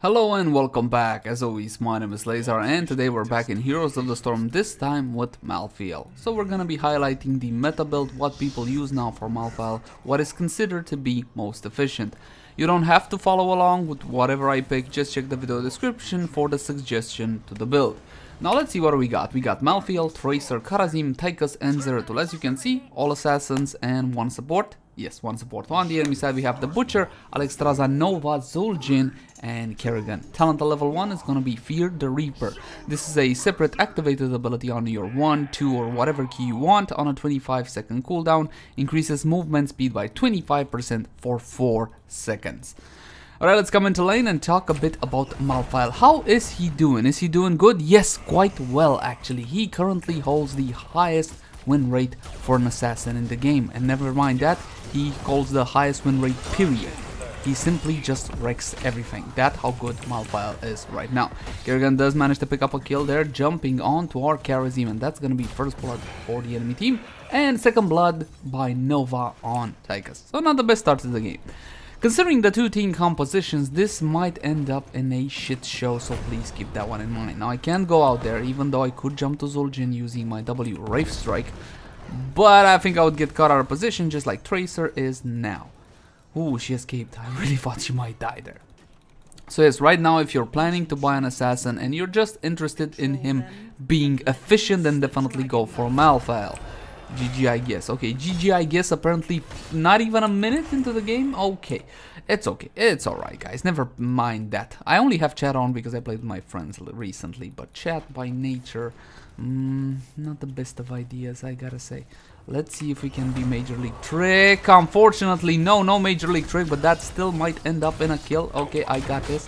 Hello and welcome back. As always, my name is Leyzar and today we're back in Heroes of the Storm, this time with Malthael. So we're gonna be highlighting the meta build, what people use now for Malthael, what is considered to be most efficient. You don't have to follow along with whatever I pick, just check the video description for the suggestion to the build. Now let's see what we got. We got Malthael, Tracer, Kharazim, Tychus and Zeratul. As you can see, all assassins and one support. Yes, one support. On the enemy side we have the Butcher, Alexstrasza, Nova, Zul'jin and Kerrigan. Talent level 1 is going to be Fear the Reaper. This is a separate activated ability on your 1, 2 or whatever key you want on a 25-second cooldown. Increases movement speed by 25% for 4 seconds. Alright, let's come into lane and talk a bit about Malthael. How is he doing? Is he doing good? Yes, quite well actually. He currently holds the highest win rate for an assassin in the game, and never mind that, he holds the highest win rate period. He simply just wrecks everything. That's how good Malthael is right now. Kerrigan does manage to pick up a kill there, jumping onto our Kharazim, and that's gonna be first blood for the enemy team, and second blood by Nova on Tychus. So not the best start to the game. Considering the two team compositions, this might end up in a shit show, so please keep that one in mind. Now I can't go out there, even though I could jump to Zul'jin using my W Wraith Strike, but I think I would get caught out of position just like Tracer is now. Ooh, she escaped. I really thought she might die there. So yes, right now if you're planning to buy an assassin and you're just interested in him being efficient, then definitely go for Malthael. GG I guess. Okay, GG I guess, apparently not even a minute into the game. Okay, it's alright guys, never mind that. I only have chat on because I played with my friends recently, but chat by nature, not the best of ideas, I gotta say. Let's see if we can be Major League Trick. Unfortunately, no Major League Trick, but that still might end up in a kill. Okay, I got this.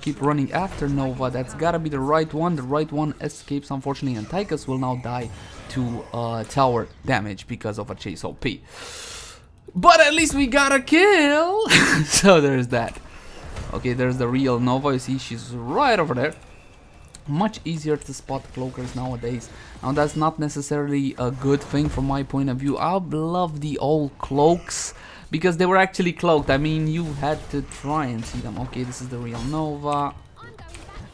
Keep running after Nova. That's gotta be the right one. The right one escapes, unfortunately, and Tychus will now die to tower damage because of a chase OP. But at least we got a kill. So there's that. Okay, there's the real Nova. You see, she's right over there. Much easier to spot cloakers nowadays. Now that's not necessarily a good thing from my point of view. I love the old cloaks because they were actually cloaked. I mean, you had to try and see them. Okay, this is the real Nova.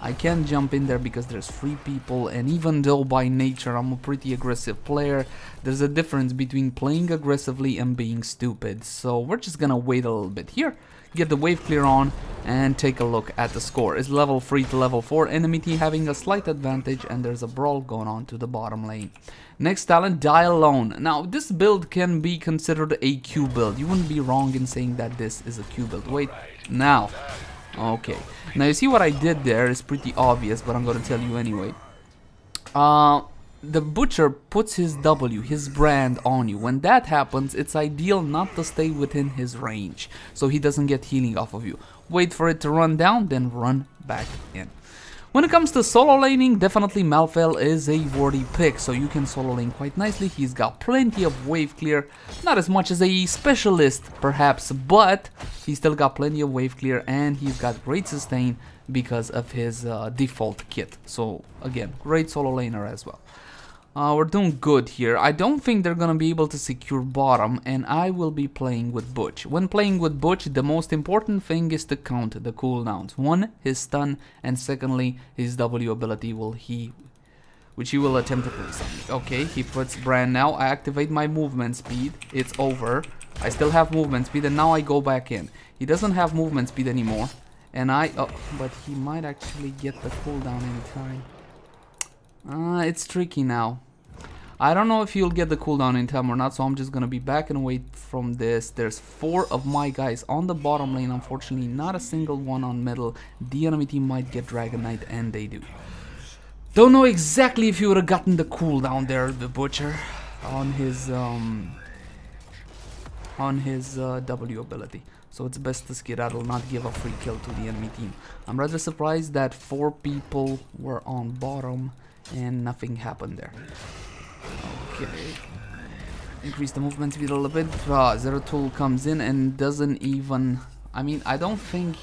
I can't jump in there because there's 3 people, and even though by nature I'm a pretty aggressive player, there's a difference between playing aggressively and being stupid. So we're just gonna wait a little bit here, get the wave clear on, and take a look at the score. It's level 3 to level 4, enemy team having a slight advantage, and there's a brawl going on to the bottom lane. Next talent, Die Alone. Now this build can be considered a Q build. You wouldn't be wrong in saying that this is a Q build. Wait, now. Okay, now you see what I did there is pretty obvious, but I'm gonna tell you anyway. The Butcher puts his W, his brand, on you. When that happens, it's ideal not to stay within his range, so he doesn't get healing off of you. Wait for it to run down, then run back in. When it comes to solo laning, definitely Malthael is a worthy pick, so you can solo lane quite nicely. He's got plenty of wave clear, not as much as a specialist perhaps, but he's still got plenty of wave clear, and he's got great sustain because of his default kit. So again, great solo laner as well. We're doing good here. I don't think they're gonna be able to secure bottom, and I will be playing with Butch. When playing with Butch, the most important thing is to count the cooldowns. 1, his stun, and secondly, his W ability which he will attempt to place on me. Okay, he puts brand now. I activate my movement speed. It's over. I still have movement speed, and now I go back in. He doesn't have movement speed anymore, and but he might actually get the cooldown in time. It's tricky now. I don't know if he'll get the cooldown in time or not, so I'm just gonna be backing away from this. There's 4 of my guys on the bottom lane, unfortunately not a single one on middle. The enemy team might get Dragon Knight, and they do. Don't know exactly if he would have gotten the cooldown there, the Butcher, on his W ability. So it's best to skedaddle, not give a free kill to the enemy team. I'm rather surprised that 4 people were on bottom and nothing happened there. Okay, increase the movement speed a little bit. Zeratul comes in and doesn't even, I mean, I don't think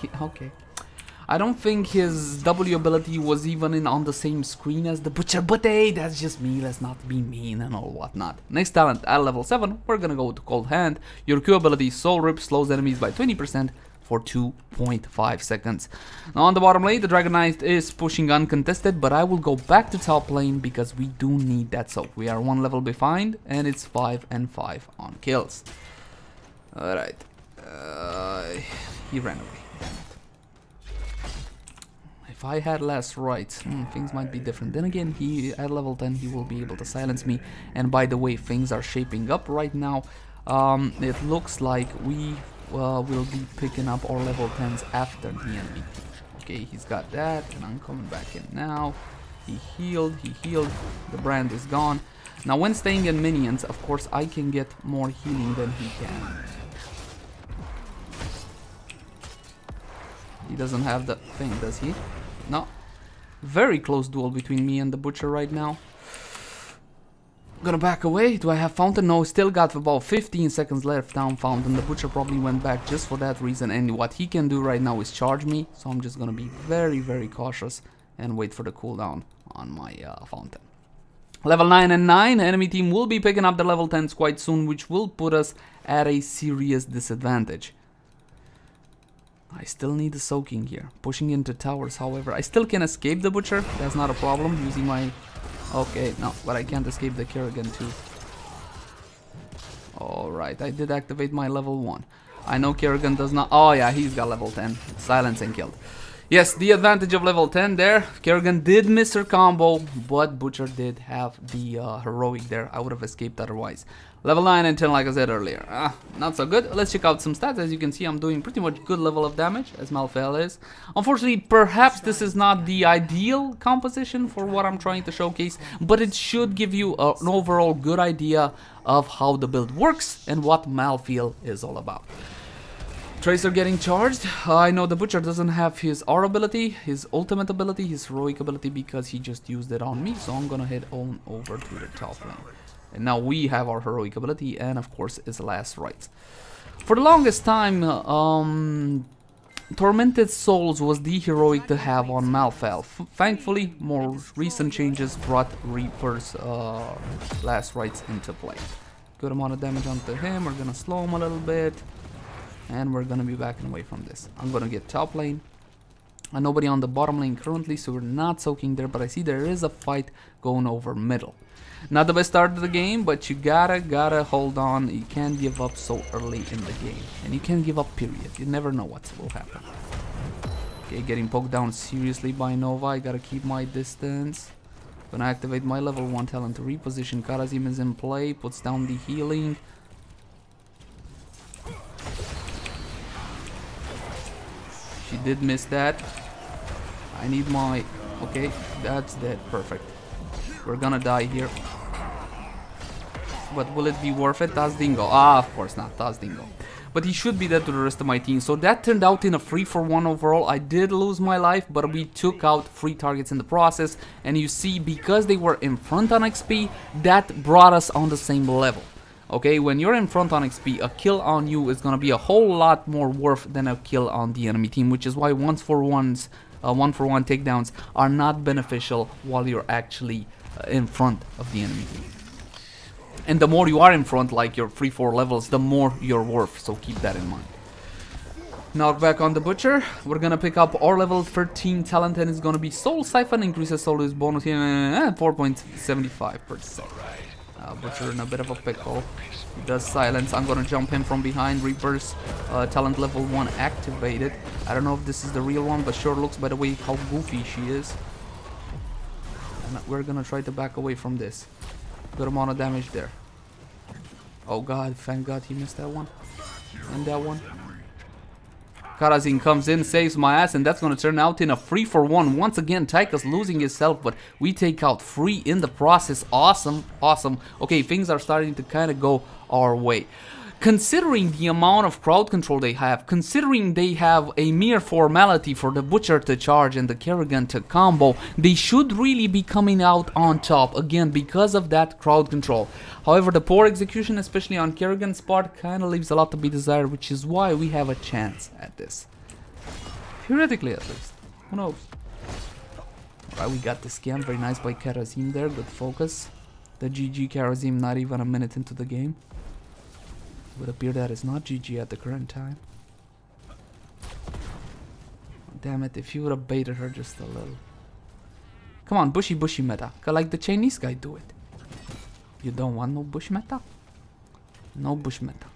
I don't think his W ability was even on the same screen as the Butcher, but hey, that's just me, let's not be mean and all whatnot. Next talent, at level 7, we're gonna go to Cold Hand. Your Q ability, Soul Rip, slows enemies by 20% for 2.5 seconds. Now on the bottom lane, the Dragon Knight is pushing uncontested, but I will go back to top lane because we do need that soak. We are 1 level behind, and it's 5 and 5 on kills. Alright. He ran away. Damn it. If I had less rights, things might be different. Then again, at level 10 he will be able to silence me. And by the way, things are shaping up right now. It looks like we will be picking up our level 10s after the enemy. Okay, he's got that, and I'm coming back in now. He healed. The brand is gone. Now when staying in minions, of course I can get more healing than he can. He doesn't have the thing, does he? No. Very close duel between me and the Butcher right now. Gonna back away. Do I have Fountain? No, still got about 15 seconds left down Fountain. The Butcher probably went back just for that reason. And what he can do right now is charge me. So I'm just gonna be very, very cautious and wait for the cooldown on my Fountain. Level 9 and 9. Enemy team will be picking up the level 10s quite soon, which will put us at a serious disadvantage. I still need the soaking here. Pushing into towers, however. I still can escape the Butcher. That's not a problem. Using my... Okay, no, but I can't escape the Kerrigan too. Alright, I did activate my level 1. I know Kerrigan does not... Oh yeah, he's got level 10. Silence and killed. Yes, the advantage of level 10 there. Kerrigan did miss her combo, but Butcher did have the heroic there. I would have escaped otherwise. Level 9 and 10, like I said earlier. Not so good. Let's check out some stats. As you can see, I'm doing pretty much good level of damage, as Malthael is. Unfortunately, perhaps this is not the ideal composition for what I'm trying to showcase, but it should give you an overall good idea of how the build works and what Malthael is all about. Tracer getting charged. I know the Butcher doesn't have his R ability, his ultimate ability, his heroic ability, because he just used it on me, so I'm gonna head on over to the top lane. And now we have our heroic ability and of course his last rights. For the longest time, Tormented Souls was the heroic to have on Malthael. Thankfully, more recent changes brought Reaper's last rights into play. Good amount of damage onto him. We're gonna slow him a little bit. And we're gonna be backing away from this. I'm gonna get top lane. And nobody on the bottom lane currently, so we're not soaking there. But I see there is a fight going over middle. Not the best start of the game, but you gotta hold on. You can't give up so early in the game. And you can't give up, period. You never know what will happen. Okay, getting poked down seriously by Nova. I gotta keep my distance. Gonna activate my level 1 talent to reposition. Karazim is in play, puts down the healing. She did miss that. I need my... Okay, that's dead. Perfect. We're gonna die here. But will it be worth it? Taz Dingo. Of course not. Taz Dingo. But he should be dead to the rest of my team. So that turned out in a 3-for-1 overall. I did lose my life, but we took out 3 targets in the process. And you see, because they were in front on XP, that brought us on the same level. Okay, when you're in front on XP, a kill on you is gonna be a whole lot more worth than a kill on the enemy team, which is why 1-for-1 takedowns are not beneficial while you're actually in front of the enemy team. And the more you are in front, like your 3-4 levels, the more you're worth, so keep that in mind. Knockback on the Butcher. We're gonna pick up our level 13 talent, and it's gonna be Soul Siphon, increases Soul use bonus here, 4.75%. Butcher in a bit of a pickle. He does silence. I'm gonna jump him from behind. Reaper's talent level 1 activated. I don't know if this is the real one, but sure looks by the way how goofy she is. And we're gonna try to back away from this. Good amount of damage there. Oh god, thank god he missed that one. And that one. Karazin comes in, saves my ass, and that's gonna turn out in a 3-for-1. Once again, Taika's losing his health, but we take out 3 in the process. Awesome, awesome. Okay, things are starting to kind of go our way. Considering the amount of crowd control they have, considering they have a mere formality for the Butcher to charge and the Kerrigan to combo, they should really be coming out on top, again, because of that crowd control. However, the poor execution, especially on Kerrigan's part, kind of leaves a lot to be desired, which is why we have a chance at this. Theoretically, at least. Who knows? Alright, we got the scam. Very nice by Karazim there. Good focus. The GG Karazim not even a minute into the game. It would appear that it's not GG at the current time. Damn it, if you would have baited her just a little. Come on, bushy meta. Like the Chinese guy do it. You don't want no bush meta? No bush meta.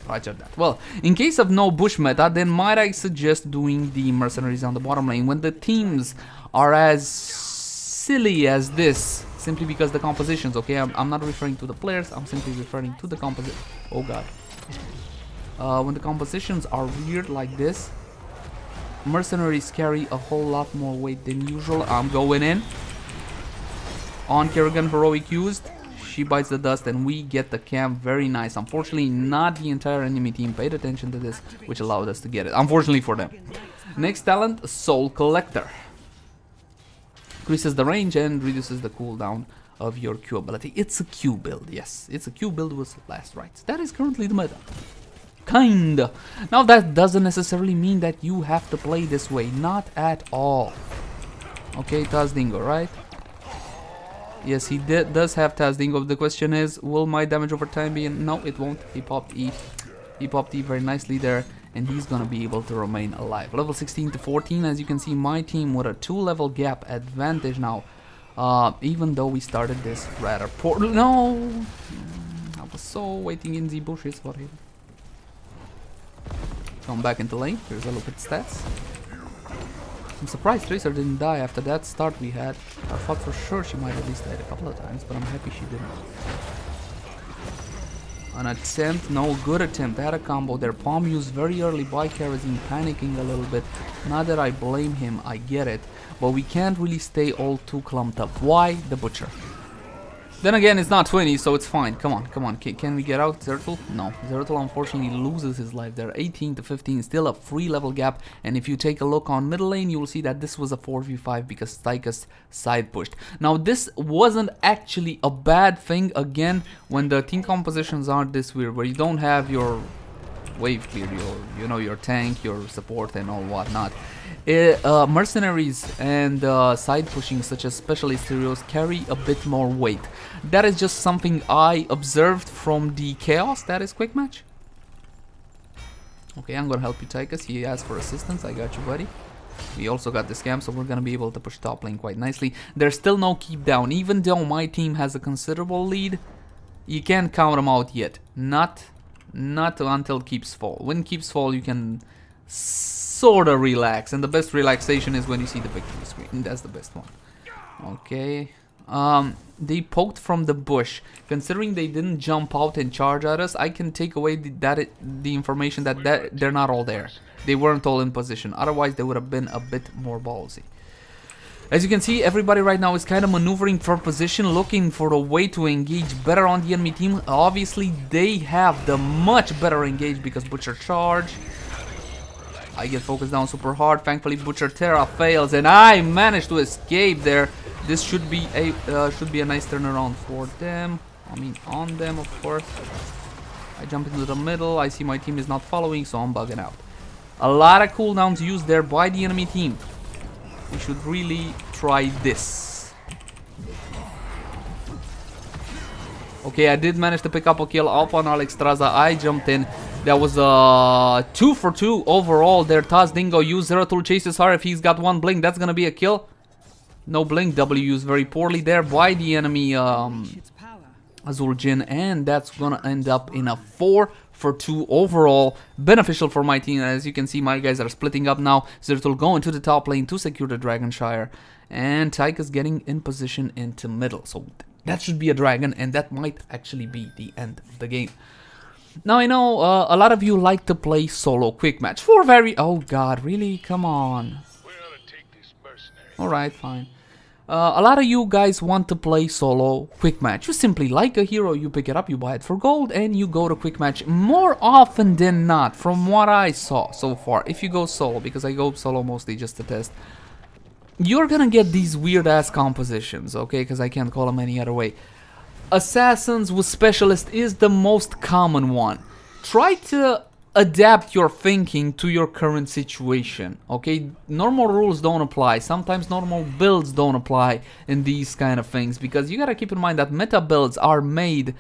Roger that. Well, in case of no bush meta, then might I suggest doing the mercenaries on the bottom lane when the teams are as silly as this, simply because the compositions, okay, I'm not referring to the players, I'm simply referring to the composition. Oh god. When the compositions are weird like this, mercenaries carry a whole lot more weight than usual. I'm going in on Kerrigan, heroic used. She bites the dust and we get the camp. Very nice. Unfortunately, not the entire enemy team paid attention to this, which allowed us to get it. Unfortunately for them. Next talent, Soul Collector. Increases the range and reduces the cooldown of your Q ability. It's a Q build, yes. It's a Q build with last rites. That is currently the meta. Kinda. Now that doesn't necessarily mean that you have to play this way. Not at all. Okay, Tazdingo, right? Yes, he does have Tazdingo. The question is, will my damage over time be... No, it won't. He popped E. He popped E very nicely there. And he's gonna be able to remain alive. Level 16 to 14. As you can see, my team with a 2-level gap advantage now. Even though we started this rather poor... No! I was so waiting in the bushes for him. Come back into lane. Here's a look at stats. I'm surprised Tracer didn't die after that start we had. I thought for sure she might at least died a couple of times, but I'm happy she didn't. An attempt, no, good attempt. Had a combo there. Palm used very early by Kerosene, panicking a little bit. Not that I blame him, I get it. But we can't really stay all too clumped up. Why? The Butcher. Then again, it's not 20, so it's fine. Come on, come on. Can we get out Zertul? No. Zertul unfortunately loses his life there. 18 to 15, still a 3-level gap. And if you take a look on middle lane, you will see that this was a 4v5 because Tychus side pushed. Now, this wasn't actually a bad thing, again, when the team compositions aren't this weird, where you don't have your wave clear, your tank, your support, and all whatnot. Mercenaries and side pushing, such as specialist heroes, carry a bit more weight. That is just something I observed from the chaos that is quick match. Okay, I'm gonna help you, Tychus. He asked for assistance. I got you, buddy. We also got this camp, so we're gonna be able to push top lane quite nicely. There's still no keep down, even though my team has a considerable lead. You can't count them out yet. Not until keeps fall. When keeps fall, you can sort of relax, and the best relaxation is when you see the victory screen. That's the best one. Okay. They poked from the bush. Considering they didn't jump out and charge at us, I can take away the information that they're not all there. They weren't all in position. Otherwise, they would have been a bit more ballsy. As you can see, everybody right now is kind of maneuvering for position, looking for a way to engage better on the enemy team. Obviously, they have the much better engage because Butcher charge. I get focused down super hard. Thankfully, Butcher Terra fails, and I managed to escape there. This should be a nice turnaround for them. I mean, on them, of course. I jump into the middle. I see my team is not following, so I'm bugging out. A lot of cooldowns used there by the enemy team. We should really try this. Okay, I did manage to pick up a kill up on Alexstrasza. I jumped in. That was a 2 for 2 overall there. Tazdingo used Zeratul chases her. If he's got one blink, that's gonna be a kill. No blink. W used very poorly there by the enemy Azul Jin, and that's gonna end up in a 4 for 2 overall. Beneficial for my team. As you can see, my guys are splitting up now. Zeratul going to the top lane to secure the Dragonshire, and Tychus getting in position into middle. So that should be a dragon, and that might actually be the end of the game. Now, I know a lot of you like to play solo quick match for oh god, really? Come on. Alright, fine. A lot of you guys want to play solo quick match. You simply like a hero, you pick it up, you buy it for gold, and you go to quick match more often than not, from what I saw so far. If you go solo, because I go solo mostly just to test, you're gonna get these weird ass compositions, okay? Because I can't call them any other way. Assassins with specialist is the most common one. Try to adapt your thinking to your current situation, okay? Normal rules don't apply. Sometimes normal builds don't apply in these kind of things, because you gotta keep in mind that meta builds are made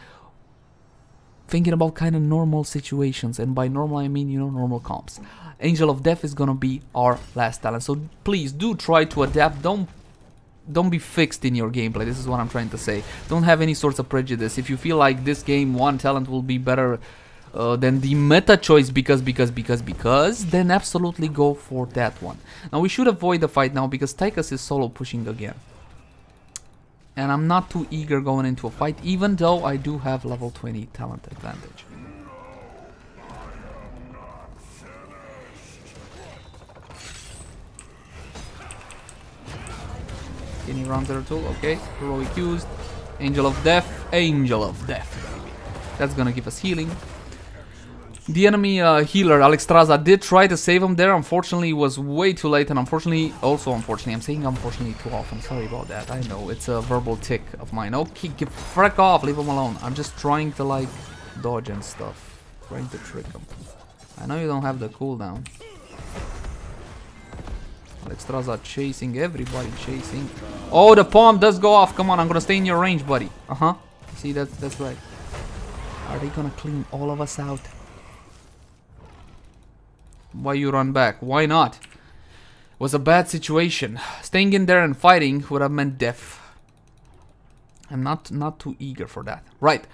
thinking about kind of normal situations, and by normal I mean, you know, normal comps. Angel of Death is gonna be our last talent, so please do try to adapt. Don't be fixed in your gameplay. This is what I'm trying to say. Don't have any sorts of prejudice. If you feel like this game one talent will be better than the meta choice because, then absolutely go for that one. Now we should avoid the fight now because Tychus is solo pushing again. And I'm not too eager going into a fight, even though I do have level 20 talent advantage. Any rounds are tool, okay. Heroic used. Angel of Death, baby. That's gonna give us healing. The enemy healer, Alexstrasza, did try to save him there. Unfortunately, it was way too late, and unfortunately, I'm saying unfortunately too often. Sorry about that. I know, it's a verbal tick of mine. Okay, frick off, leave him alone. I'm just trying to, like, dodge and stuff. Trying to trick him. I know you don't have the cooldown. Alexstrasza chasing, everybody chasing. Oh, the palm does go off. Come on, I'm gonna stay in your range, buddy. See, that's right. Are they gonna clean all of us out? Why you run back? Why not? It was a bad situation. Staying in there and fighting would have meant death. I'm not too eager for that. Right.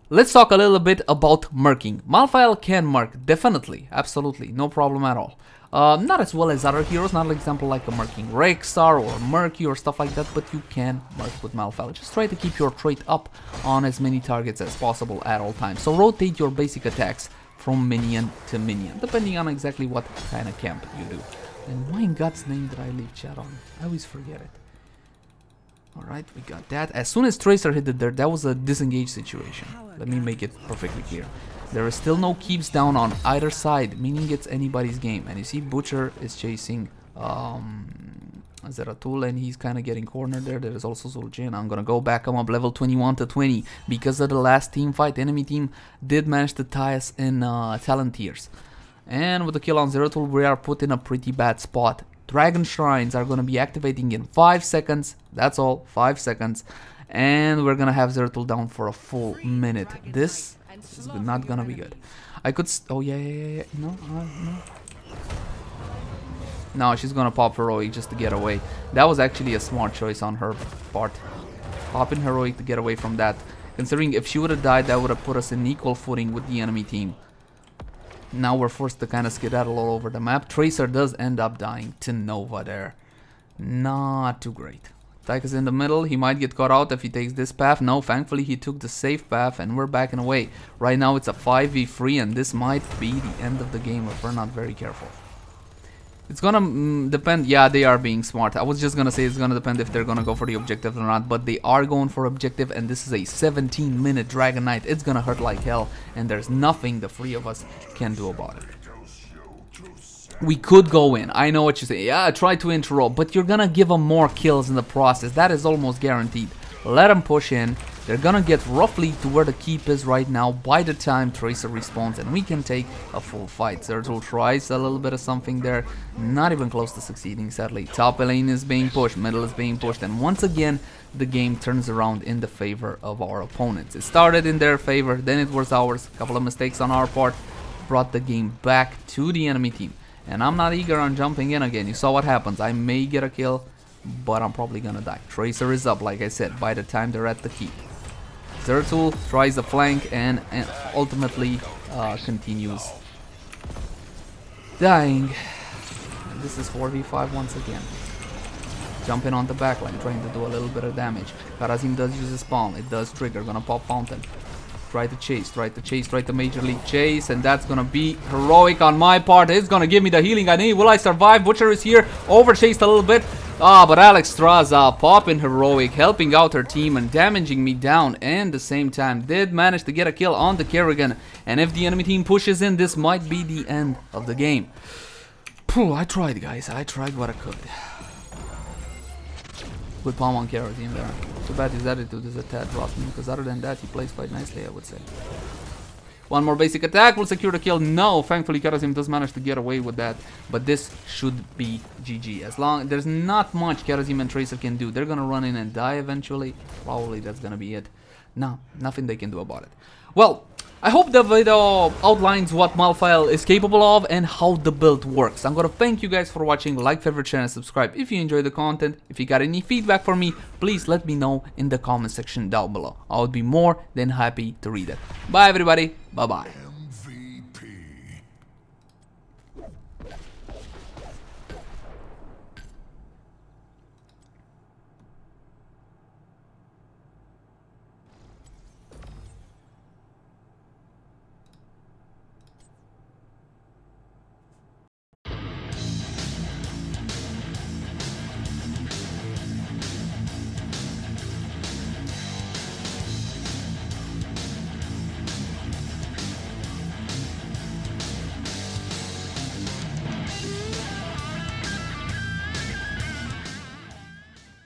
Let's talk a little bit about murking. Malthael can murk, definitely, absolutely, no problem at all. Not as well as other heroes, not an example like a murking Rexar or Murky or stuff like that, but you can murk with Malthael. Just try to keep your trait up on as many targets as possible at all times. So rotate your basic attacks from minion to minion, depending on exactly what kind of camp you do. And why in God's name did I leave chat on? I always forget it. Alright, we got that. As soon as Tracer hit it there, that was a disengaged situation. Let me make it perfectly clear. There is still no keeps down on either side, meaning it's anybody's game. And you see Butcher is chasing Zeratul, and he's kind of getting cornered there. There is also Zul'jin. I'm gonna go back. I'm up level 21 to 20 because of the last team fight. Enemy team did manage to tie us in talent tiers. And with the kill on Zeratul, we are put in a pretty bad spot. Dragon Shrines are gonna be activating in 5 seconds. That's all, 5 seconds. And we're gonna have Zeratul down for a full minute. This is not gonna be good. I could oh yeah. No. No, she's gonna pop Heroic just to get away. That was actually a smart choice on her part. Popping Heroic to get away from that. Considering if she would have died, that would have put us in equal footing with the enemy team. Now we're forced to kind of skedaddle all over the map. Tracer does end up dying to Nova there. Not too great. Tychus in the middle. He might get caught out if he takes this path. No, thankfully he took the safe path and we're backing away. Right now it's a 5v3 and this might be the end of the game if we're not very careful. It's gonna depend. Yeah, they are being smart. I was just gonna say it's gonna depend if they're gonna go for the objective or not, but they are going for objective, and this is a 17-minute Dragon Knight. It's gonna hurt like hell, and there's nothing the three of us can do about it. We could go in. I know what you say. Yeah, try to interrupt, but you're gonna give them more kills in the process. That is almost guaranteed. Let them push in. They're gonna get roughly to where the keep is right now by the time Tracer respawns, and we can take a full fight. Zeratul tries a little bit of something there, not even close to succeeding, sadly. Top lane is being pushed, middle is being pushed, and once again the game turns around in the favor of our opponents. It started in their favor, then it was ours. A couple of mistakes on our part brought the game back to the enemy team, and I'm not eager on jumping in again. You saw what happens. I may get a kill, but I'm probably gonna die. Tracer is up, like I said, by the time they're at the keep. Zeratul tries the flank and ultimately continues dying. And this is 4v5 once again. Jumping on the backline, trying to do a little bit of damage. Kharazim does use his palm. It does trigger. Gonna pop Fountain. Try to chase, try to major league chase, and that's gonna be heroic on my part. It's gonna give me the healing I need. Will I survive? Butcher is here, overchased a little bit. But Alexstrasza popping heroic, helping out her team and damaging me down, and at the same time did manage to get a kill on the Kerrigan. And if the enemy team pushes in, this might be the end of the game. Phew, I tried, guys. I tried what I could. Good palm on Kharazim there. Too bad his attitude is a tad rotten, because other than that, he plays quite nicely, I would say. One more basic attack will secure the kill. No, thankfully Kharazim does manage to get away with that. But this should be GG. As long there's not much Kharazim and Tracer can do. They're gonna run in and die eventually. Probably that's gonna be it. No, nothing they can do about it. Well, I hope the video outlines what Malthael is capable of and how the build works. I'm gonna thank you guys for watching. Like, favorite, share, and subscribe if you enjoyed the content. If you got any feedback for me, please let me know in the comment section down below. I would be more than happy to read it. Bye everybody. Bye bye.